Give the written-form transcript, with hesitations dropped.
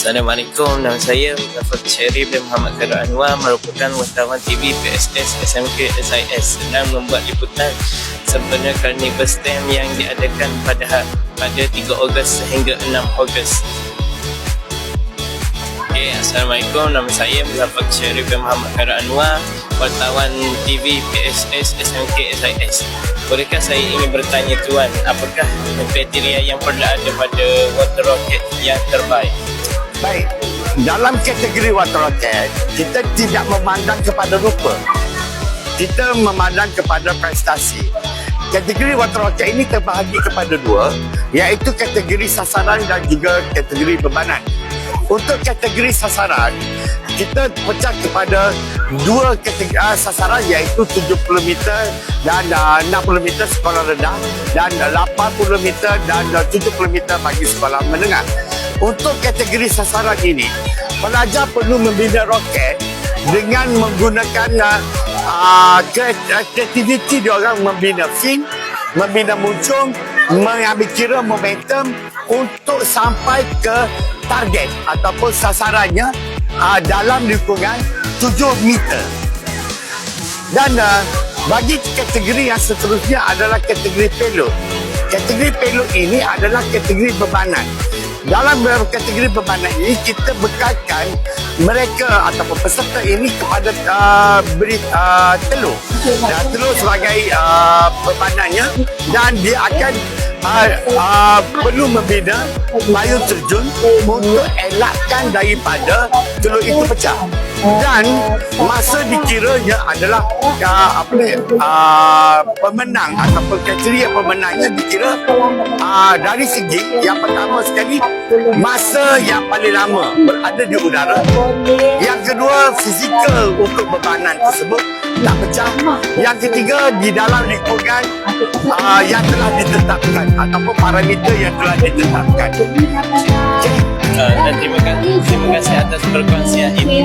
Assalamualaikum, nama saya Muzaffar Syarif bin Muhammad Khairul Anwar, merupakan wartawan TV PSS SMK SIS, sedang membuat liputan sempena Carnival STEM yang diadakan pada 3 Ogos sehingga 6 Ogos. Assalamualaikum, nama saya Muzaffar Syarif bin Muhammad Khairul Anwar, wartawan TV PSS SMK SIS. Bolehkah saya ingin bertanya tuan, apakah kriteria yang perlu ada pada water rocket yang terbaik? Baik, dalam kategori water rocket, kita tidak memandang kepada rupa. Kita memandang kepada prestasi. Kategori water rocket ini terbahagi kepada dua, iaitu kategori sasaran dan juga kategori bebanan. Untuk kategori sasaran, kita pecah kepada dua kategori sasaran, iaitu 70 meter dan 60 meter sekolah rendah dan 80 meter dan 70 meter bagi sekolah menengah. Untuk kategori sasaran ini, pelajar perlu membina roket dengan menggunakan kreativiti diorang membina fin, membina muncung, mengambil kira momentum untuk sampai ke target ataupun sasarannya dalam lingkungan 7 meter. Dan bagi kategori yang seterusnya adalah kategori payload. Kategori payload ini adalah kategori bebanan. Dalam kategori bebanan ini, kita bekalkan mereka ataupun peserta ini kepada beri telur. Telur sebagai bebanannya, dan dia akan perlu membina payung terjun untuk elakkan daripada telur itu pecah. Dan masa dikiranya adalah pemenang ataupun kriteria pemenangnya dikira dari segi yang pertama sekali, masa yang paling lama berada di udara. Yang kedua, fizikal untuk bebanan tersebut tak pecah. Yang ketiga, di dalam lingkungan yang telah ditetapkan ataupun parameter yang telah ditetapkan. Dan terima kasih atas perkongsian ini.